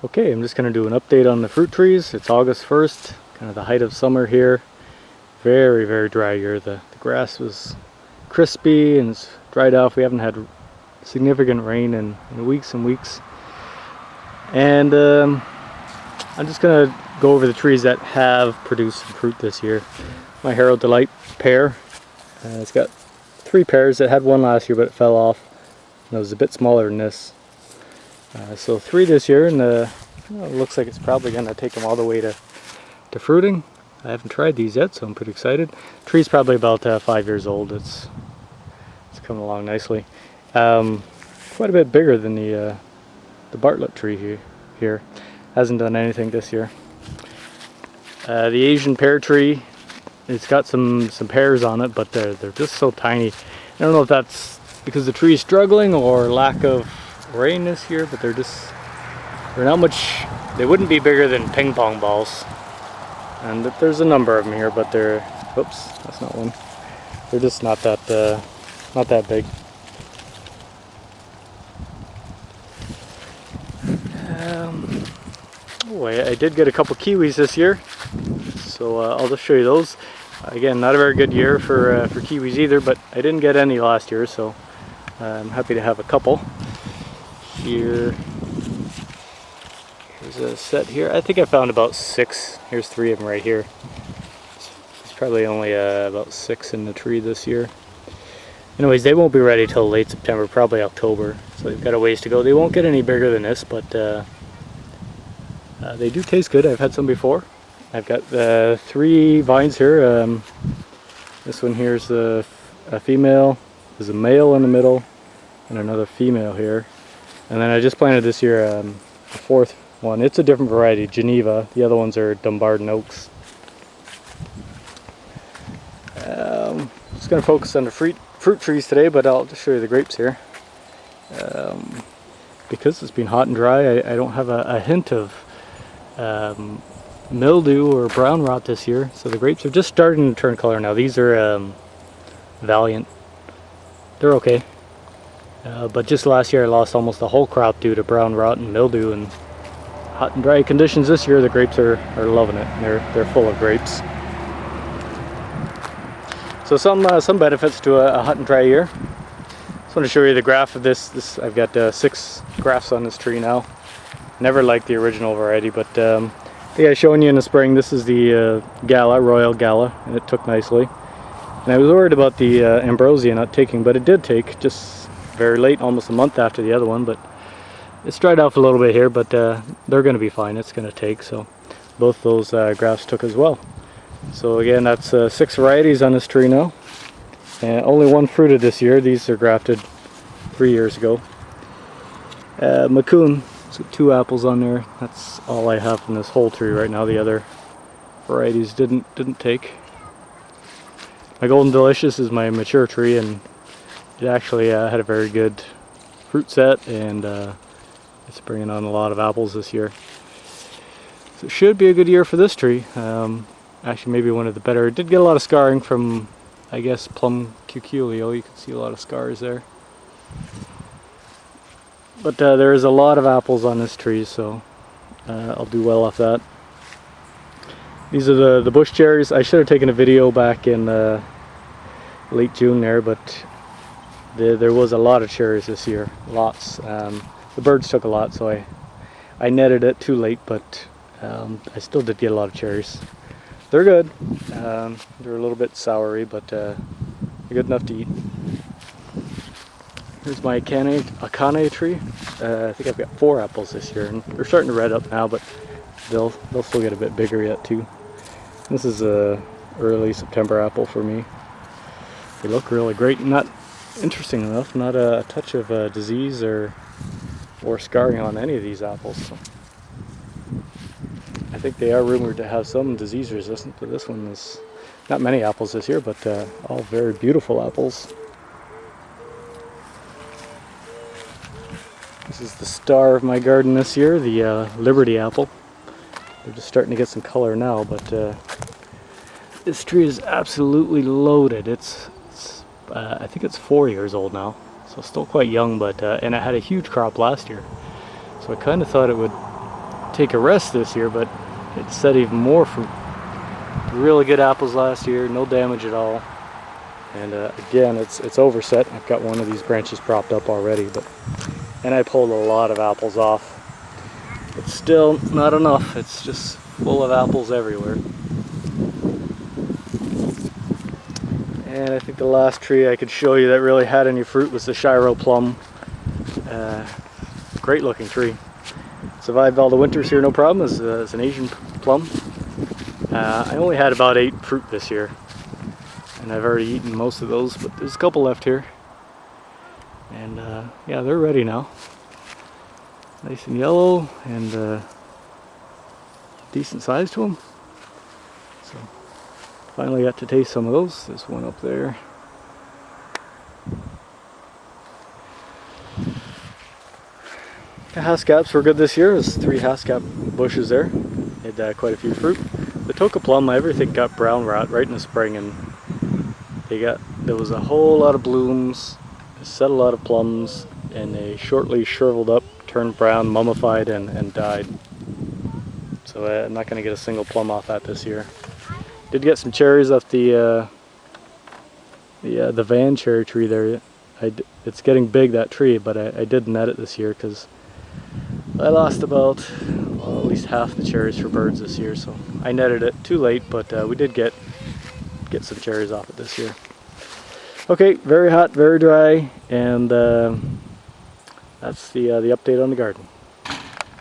Okay, I'm just going to do an update on the fruit trees. It's August 1st, kind of the height of summer here. Very, very dry year. The grass was crispy and it's dried off. We haven't had significant rain in weeks and weeks. And I'm just going to go over the trees that have produced some fruit this year. My Herald Delight pear. It's got 3 pears. It had one last year, but it fell off. And it was a bit smaller than this. So 3 this year, and it looks like it's probably going to take them all the way to fruiting. I haven't tried these yet, so I'm pretty excited. The tree's probably about 5 years old. It's coming along nicely. Quite a bit bigger than the Bartlett tree here. Hasn't done anything this year. The Asian pear tree, it's got some pears on it, but they're just so tiny. I don't know if that's because the tree is struggling or lack of rain this year, but they're not much. They wouldn't be bigger than ping pong balls. And there's a number of them here, but they're, oops, that's not one. They're just not that big. I did get a couple kiwis this year, so I'll just show you those. Again, not a very good year for kiwis either, but I didn't get any last year, so I'm happy to have a couple. Here's a set here. I think I found about 6. Here's 3 of them right here. There's probably only about 6 in the tree this year. Anyways, they won't be ready till late September, probably October, so they've got a ways to go. They won't get any bigger than this, but they do taste good. I've had some before. I've got 3 vines here. This one here is a female. There's a male in the middle and another female here. And then I just planted this year a 4th one. It's a different variety, Geneva. The other ones are Dumbarton Oaks. Just going to focus on the fruit trees today, but I'll just show you the grapes here. Because it's been hot and dry, I don't have a hint of mildew or brown rot this year. So the grapes are just starting to turn color now. These are Valiant. They're okay. But just last year I lost almost the whole crop due to brown rot and mildew, and hot and dry conditions this year the grapes are loving it. They're full of grapes. So some benefits to a hot and dry year. Just want to show you the graph of this. I've got 6 grafts on this tree now. Never liked the original variety, but I think I showed you in the spring. This is the Royal Gala, and it took nicely. And I was worried about the Ambrosia not taking, but it did take, just very late, almost a month after the other one. But it's dried off a little bit here, but they're going to be fine. It's going to take, so both those grafts took as well. So again, that's 6 varieties on this tree now. And only 1 fruited this year. These are grafted 3 years ago. Macoun, so 2 apples on there. That's all I have from this whole tree right now. The other varieties didn't take. My Golden Delicious is my mature tree, and it actually had a very good fruit set, and it's bringing on a lot of apples this year. So it should be a good year for this tree. Actually, maybe one of the better. It did get a lot of scarring from, I guess, plum cuculio. You can see a lot of scars there. But there is a lot of apples on this tree, so I'll do well off that. These are the bush cherries. I should have taken a video back in late June there, but there was a lot of cherries this year. Lots. The birds took a lot, so I netted it too late, but I still did get a lot of cherries. They're good. They're a little bit soury, but they're good enough to eat. Here's my Akane tree. I think I've got 4 apples this year, and they're starting to red up now, but they'll still get a bit bigger yet too. This is a early September apple for me. They look really great. Not interesting enough, not a touch of disease or scarring on any of these apples. So I think they are rumored to have some disease resistance, but this one is not many apples this year, but all very beautiful apples. This is the star of my garden this year, the Liberty apple. They're just starting to get some color now, but this tree is absolutely loaded. I think it's 4 years old now, so still quite young, but and it had a huge crop last year. So I kind of thought it would take a rest this year, but it set even more fruit. Really good apples last year, no damage at all. And again, it's overset. I've got one of these branches propped up already, and I pulled a lot of apples off. But still not enough. It's just full of apples everywhere. And I think the last tree I could show you that really had any fruit was the Shiro Plum. Great looking tree. Survived all the winters here no problem. It's an Asian plum. I only had about 8 fruit this year, and I've already eaten most of those, but there's a couple left here. And yeah, they're ready now. Nice and yellow, and decent size to them. So finally got to taste some of those. There's one up there. The haskaps were good this year. There's 3 haskap bushes there. Had quite a few fruit. The toka plum, everything got brown rot right in the spring, and there was a whole lot of blooms, set a lot of plums, and they shortly shriveled up, turned brown, mummified, and died. So I'm not going to get a single plum off that this year. Did get some cherries off the van cherry tree there. It's getting big, that tree, but I did net it this year because I lost about at least half the cherries for birds this year, so I netted it too late, but we did get some cherries off it this year. Okay, very hot, very dry, and that's the update on the garden.